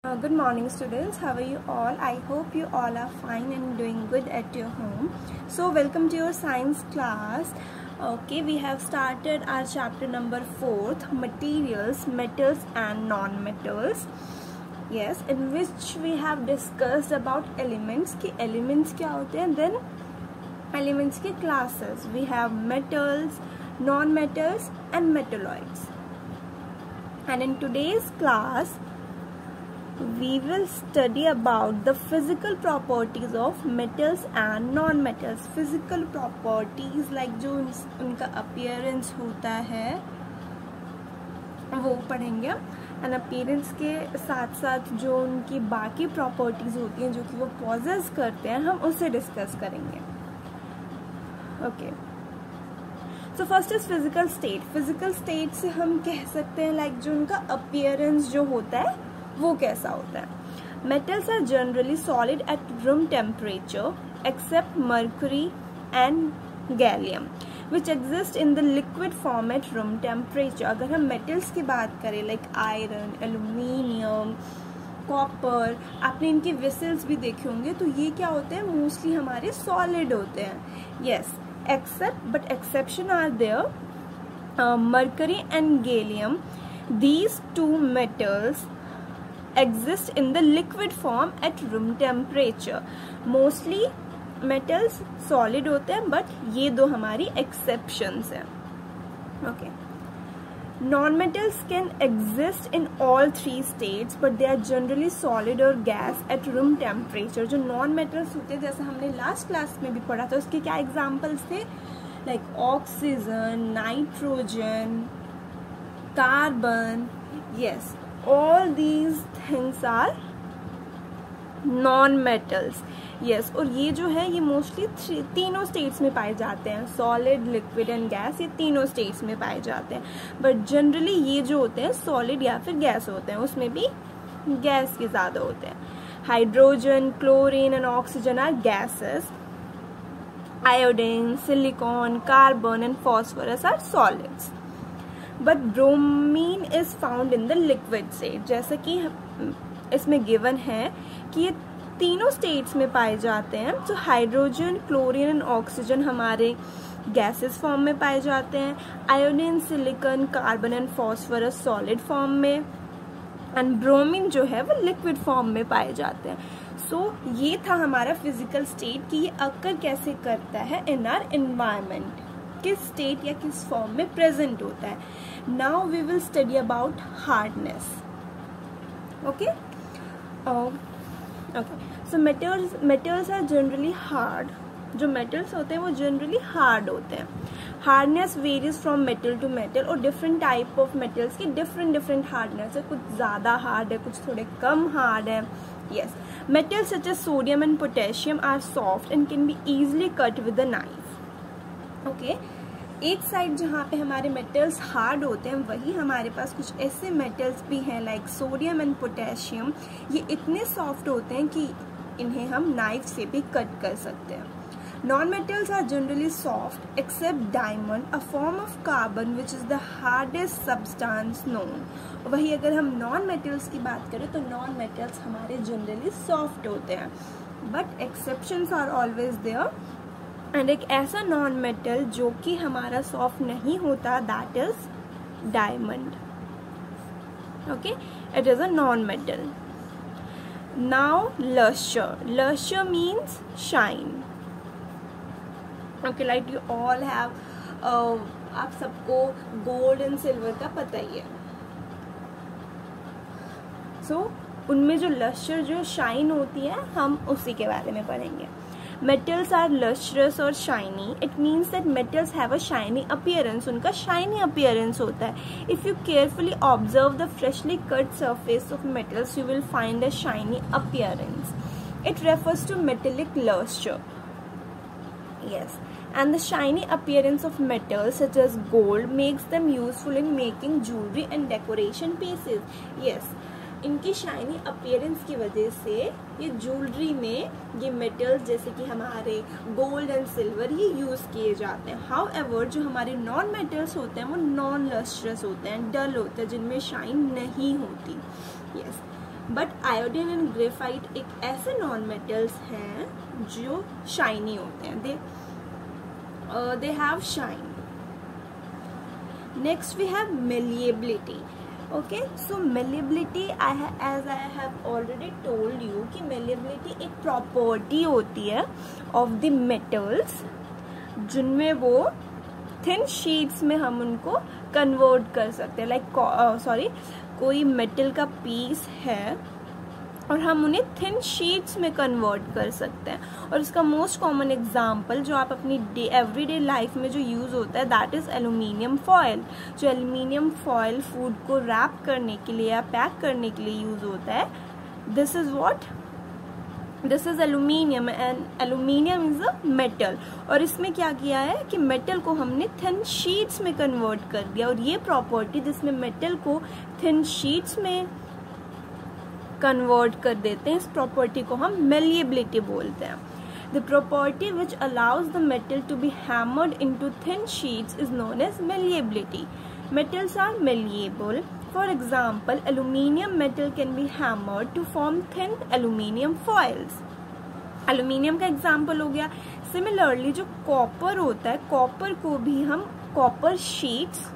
Good morning students, how are you all? I hope you all are fine and doing good at your home. So welcome to your science class. Okay, we have started our chapter number 4th, materials, metals and non-metals. Yes, in which we have discussed about elements. कि elements क्या होते हैं, then elements के classes. We have metals, non-metals and metalloids. And in today's class we will study about the physical properties of metals and non-metals. Physical properties like जो उनका appearance होता है वो पढ़ेंगे, and appearance के साथ साथ जो उनकी बाकी properties होती हैं जो कि वो possess करते हैं हम उसे discuss करेंगे. Okay. So first is physical state. Physical state से हम कह सकते हैं like जो उनका appearance जो होता है वो कैसा होता है. Metals are generally solid at room temperature except mercury and gallium which exist in the liquid form at room temperature. अगर हम metals की बात करें like iron, aluminium, copper, आपने इनके vessels भी देखे होंगे तो ये क्या होते हैं, mostly हमारे solid होते हैं. Yes, except but exception are there. Mercury and gallium, these two metals exist in the liquid form at room temperature. Mostly metals solid होते हैं but ये दो हमारी exceptions हैं. Okay. Non-metals can exist in all three states but they are generally solid or gas at room temperature. जो non-metals होते हैं जैसे हमने last class में भी पढ़ा था उसके क्या examples थे, like oxygen, nitrogen, carbon. Yes, all these things are non-metals. Yes, और ये जो है ये मोस्टली तीनों स्टेट्स में पाए जाते हैं, सॉलिड, लिक्विड एंड गैस, ये तीनों स्टेट्स में पाए जाते हैं. बट जनरली ये जो होते हैं सॉलिड या फिर गैस होते हैं, उसमें भी गैस के ज़्यादा होते हैं. Hydrogen, chlorine and oxygen are gases. Iodine, silicon, carbon and phosphorus are solids. But bromine is found in the liquid state. जैसे कि इसमें गिवन है कि ये तीनों स्टेट्स में पाए जाते हैं. तो हाइड्रोजन, क्लोरीन एंड ऑक्सीजन हमारे गैसेस फॉर्म में पाए जाते हैं. Iodine, silicon, carbon and phosphorus solid form में, एंड ब्रोमीन जो है वो लिक्विड फॉर्म में पाए जाते हैं. सो ये था हमारा फिजिकल स्टेट कि ये अक्कर कैसे करता है इन आवर एनवायरनमेंट, किस स्टेट या किस फॉर्म में प्रेजेंट होता है. Now we will study about hardness. Okay okay, so metals are generally hard. जो मेटल्स होते हैं वो जनरली हार्ड होते हैं. Hardness varies from metal to metal, और डिफरेंट टाइप ऑफ मेटल्स की डिफरेंट हार्डनेस है. कुछ ज़्यादा हार्ड है, कुछ थोड़े कम हार्ड है. Yes, metals such as sodium and potassium are soft and can be easily cut with a knife. Okay, एक साइड जहाँ पे हमारे मेटल्स हार्ड होते हैं वही हमारे पास कुछ ऐसे मेटल्स भी हैं लाइक सोडियम एंड पोटेशियम. ये इतने सॉफ्ट होते हैं कि इन्हें हम नाइफ से भी कट कर सकते हैं. Non metals are generally soft except diamond, a form of carbon which is the hardest substance known. वही अगर हम नॉन मेटल्स की बात करें तो नॉन मेटल्स हमारे जनरली सॉफ्ट होते हैं but exceptions are always there. And एक ऐसा नॉन मेटल जो कि हमारा सॉफ्ट नहीं होता, that is diamond. Okay, it is a non metal. Now lustre. Lustre means shine. Okay, like you all have, आप सबको गोल्ड एंड सिल्वर का पता ही है. सो उनमें जो लस्टर, जो शाइन होती है, हम उसी के बारे में पढ़ेंगे. Metals are lustrous और shiny. It means that metals have a shiny appearance. उनका shiny appearance होता है. If you carefully observe the freshly cut surface of metals, you will find a shiny appearance. It refers to metallic luster. Yes, and the shiny appearance of metals such as gold makes them useful in making jewelry and decoration pieces. Yes, इनकी shiny appearance की वजह से ये jewellery में ये metals जैसे कि हमारे गोल्ड एंड सिल्वर ये यूज़ किए जाते हैं. हाउ एवर जो हमारे नॉन मेटल्स होते हैं वो नॉन लस्ट्रस होते हैं, डल होते हैं, जिनमें शाइन नहीं होती. Yes, but iodine and graphite एक ऐसे नॉन मेटल्स हैं जो शाइनी होते हैं, they have shine. Next we have malleability. Okay, so malleability, as I have already told you कि malleability एक प्रॉपर्टी होती है of the metals जिनमें वो थिन शीट्स में हम उनको कन्वर्ट कर सकते हैं. लाइक कोई मेटल का पीस है और हम उन्हें थिन शीट्स में कन्वर्ट कर सकते हैं. और इसका मोस्ट कॉमन एग्जांपल जो आप अपनी एवरीडे लाइफ में जो यूज़ होता है दैट इज़ एल्यूमिनियम फॉयल. जो एल्यूमिनियम फॉयल फूड को रैप करने के लिए या पैक करने के लिए यूज़ होता है, this is aluminium and aluminium is a metal. और इसमें क्या किया है कि मेटल को हमने थिन शीट्स में कन्वर्ट कर दिया. और ये प्रॉपर्टी जिसमें मेटल को थिन शीट्स में कन्वर्ट कर देते हैं, इस प्रॉपर्टी को हम malleability बोलते हैं. The property which allows the metal to be hammered into thin sheets is known as malleability. Metals are malleable. For example, aluminium metal can be hammered to form thin aluminium foils. aluminium का example हो गया. Similarly जो copper होता है, copper को भी हम copper sheets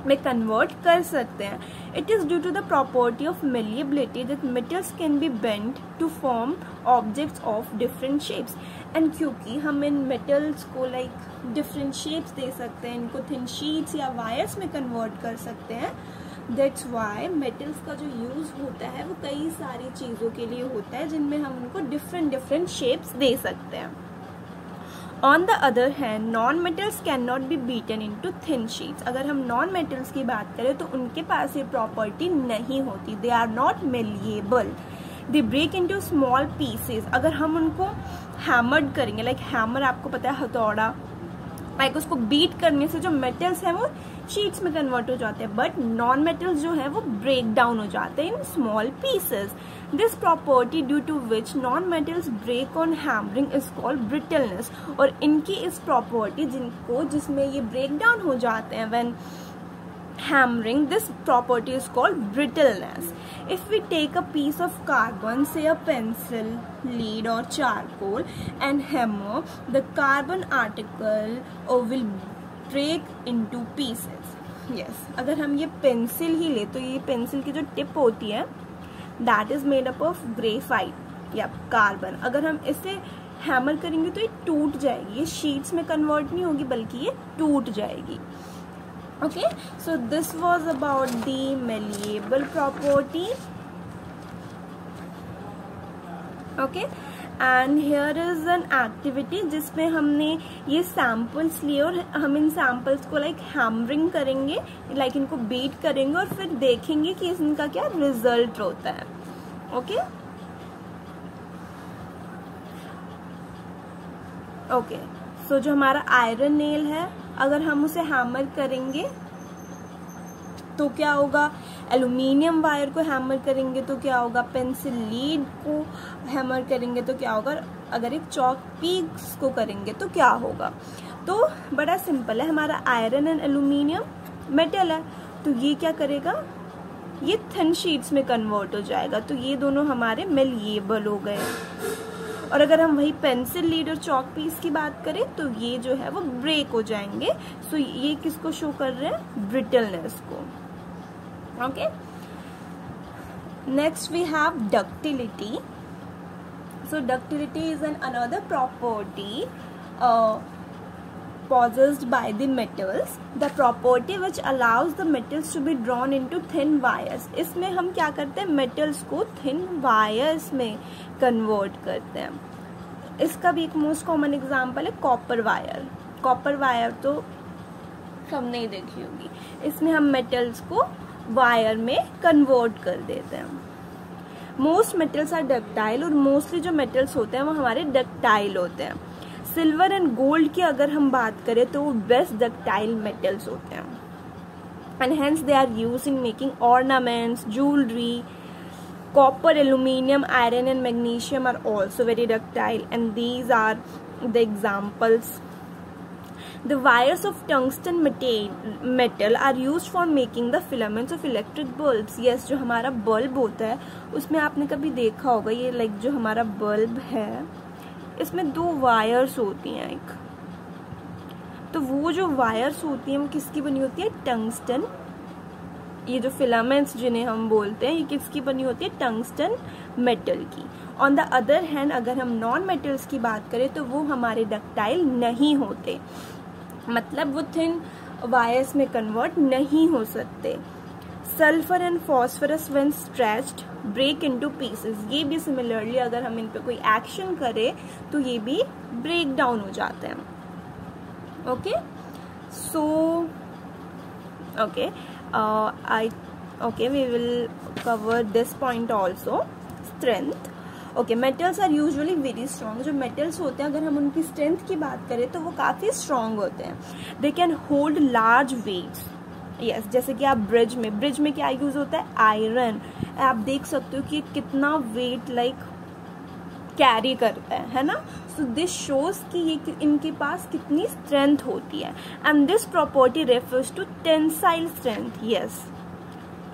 में कन्वर्ट कर सकते हैं. It is due to the property of malleability that metals can be bent to form objects of different shapes. And क्योंकि हम इन मेटल्स को लाइक डिफरेंट शेप्स दे सकते हैं, इनको थिन शीट्स या वायर्स में कन्वर्ट कर सकते हैं, दैट्स वाई मेटल्स का जो यूज होता है वो कई सारी चीज़ों के लिए होता है जिनमें हम उनको डिफरेंट शेप्स दे सकते हैं. On the other hand, non-metals cannot be beaten into thin sheets. अगर हम non-metals की बात करें तो उनके पास ये प्रॉपर्टी नहीं होती. They are not malleable. They break into small pieces. अगर हम उनको hammered करेंगे, like hammer आपको पता है हथौड़ा, लाइक उसको बीट करने से जो मेटल्स हैं वो शीट्स में कन्वर्ट हो जाते हैं, बट नॉन मेटल्स जो है वो ब्रेक डाउन हो जाते हैं in small pieces. This property due to which non metals break on hammering is called brittleness. और इनकी इस प्रॉपर्टी जिसमें ये ब्रेक डाउन हो जाते हैं when hammering, this property is called brittleness. If we take a piece of carbon, say a pencil, lead or charcoal, and hammer, the carbon particle will break into pieces. Yes, अगर हम ये pencil ही ले तो ये pencil की जो tip होती है that is made up of graphite या कार्बन. अगर हम इसे हैमर करेंगे तो ये टूट जाएगी, ये शीट्स में कन्वर्ट नहीं होगी बल्कि ये टूट जाएगी. Okay, so this was about the malleable property. Okay, and here is an activity जिसमें हमने ये samples लिए और हम इन samples को like hammering करेंगे, like इनको beat करेंगे और फिर देखेंगे कि इनका क्या result होता है. Okay, okay, so जो हमारा iron nail है अगर हम उसे हैमर करेंगे तो क्या होगा, एल्यूमिनियम वायर को हैमर करेंगे तो क्या होगा, पेंसिल लीड को हैमर करेंगे तो क्या होगा, अगर एक चॉक पीस को करेंगे तो क्या होगा. तो बड़ा सिंपल है, हमारा आयरन एंड एल्यूमिनियम मेटल है तो ये क्या करेगा, ये थिन शीट्स में कन्वर्ट हो जाएगा. तो ये दोनों हमारे मेलिएबल हो गए. और अगर हम वही पेंसिल लीड और चॉक पीस की बात करें तो ये जो है वो ब्रेक हो जाएंगे. सो ये किसको शो कर रहे हैं, ब्रिटलनेस को. Okay, next we have ductility. So ductility is an another property possessed by the metals, the property which allows the metals to be drawn into thin wires. इसमें हम क्या करते हैं, मेटल्स को थिन वायर्स में convert करते हैं. इसका भी एक मोस्ट कॉमन एग्जांपल है कॉपर वायर. कॉपर वायर तो सबने ही देखी होगी. इसमें हम मेटल्स को वायर में कन्वर्ट कर देते हैं. मोस्ट मेटल्स आर डक्टाइल और मोस्टली जो मेटल्स होते हैं वो हमारे डक्टाइल होते हैं. सिल्वर एंड गोल्ड की अगर हम बात करें तो वो बेस्ट डक्टाइल मेटल्स होते हैं and hence they are used in making ornaments, jewellery. Copper, aluminium, iron and magnesium are also very ductile and these are the examples. The wires of tungsten metal are used for making the filaments of electric bulbs. Yes, जो हमारा bulb होता है उसमें आपने कभी देखा होगा, ये लाइक जो हमारा बल्ब है इसमें 2 वायर्स होती हैं एक, तो वो जो वायर्स होती हैं वो किसकी बनी होती है? टंगस्टन। ये जो फिलामेंट्स जिन्हें हम बोलते हैं ये किसकी बनी होती है? टंगस्टन मेटल की। ऑन द अदर हैंड अगर हम नॉन मेटल्स की बात करें तो वो हमारे डक्टाइल नहीं होते, मतलब वो थिन वायर्स में कन्वर्ट नहीं हो सकते। Sulphur and phosphorus when stretched break into pieces. ये भी सिमिलरली अगर हम इन पे कोई एक्शन करें तो ये भी ब्रेक डाउन हो जाते हैं। Okay, so we will cover this point also. Strength. Okay, metals are usually very strong. जो मेटल्स होते हैं अगर हम उनकी स्ट्रेंथ की बात करें तो वो काफ़ी स्ट्रॉन्ग होते हैं। They can hold large weights. Yes, जैसे कि आप ब्रिज में क्या यूज होता है? आयरन। आप देख सकते हो कि कितना वेट लाइक कैरी करता है ना। सो दिस शोज कि ये इनके पास कितनी स्ट्रेंथ होती है। And this property refers to tensile strength. Yes,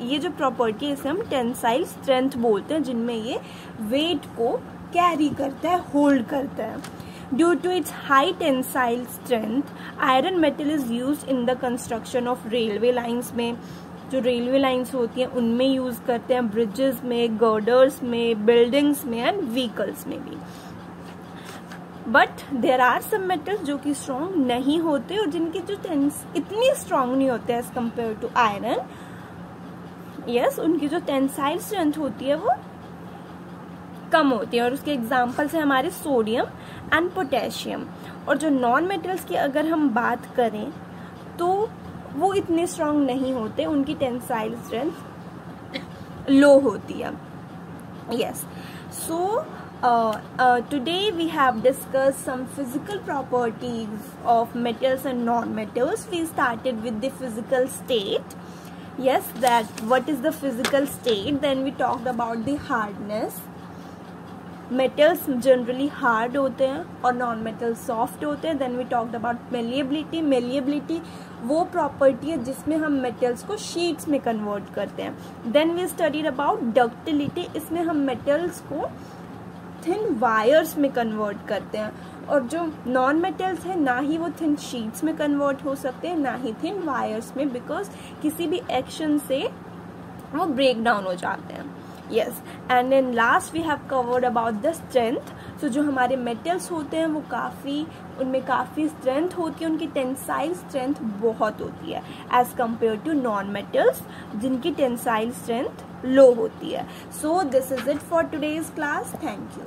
ये जो प्रॉपर्टी है इसे हम टेंसाइल स्ट्रेंथ बोलते हैं, जिनमें ये वेट को कैरी करता है, होल्ड करता है। Due to its high tensile strength iron metal is used in the construction of railway lines में। जो रेलवे लाइंस होती हैं उनमें यूज करते हैं, ब्रिजेस में, गर्डर्स में, बिल्डिंग्स में एंड व्हीकल्स में भी। But there are some metals जो कि स्ट्रॉन्ग नहीं होते और जिनकी जो इतनी स्ट्रॉन्ग नहीं होते as compare to iron. Yes, उनकी जो टेंसाइल स्ट्रेंथ होती है वो कम होती है और उसके एग्जाम्पल्स हैं हमारे सोडियम एंड पोटेशियम। और जो नॉन मेटल्स की अगर हम बात करें तो वो इतने स्ट्रॉन्ग नहीं होते, उनकी टेंसाइल स्ट्रेंथ लो होती है। Yes, so today we have discussed some physical properties of metals and non-metals. We started with the physical state. Yes, that what is the physical state. Then we talked about the hardness. Metals generally hard होते हैं और non metal soft होते हैं. Then we talked about malleability. Malleability वो property है जिसमें हम metals को शीट्स में कन्वर्ट करते हैं. Then we studied about ductility. इसमें हम मेटल्स को थिन वायर्स में कन्वर्ट करते हैं और जो नॉन मेटल्स है ना ही वो थिन शीट्स में कन्वर्ट हो सकते हैं ना ही थिन वायर्स में, बिकॉज किसी भी एक्शन से वो ब्रेक डाउन हो जाते हैं. Yes, and then last we have covered about the strength. So जो हमारे मेटल्स होते हैं वो उनमें काफ़ी स्ट्रेंथ होती है, उनकी टेंसाइल स्ट्रेंथ बहुत होती है as compare to non metals जिनकी टेंसाइल स्ट्रेंथ लो होती है. So this is it for today's class. Thank you.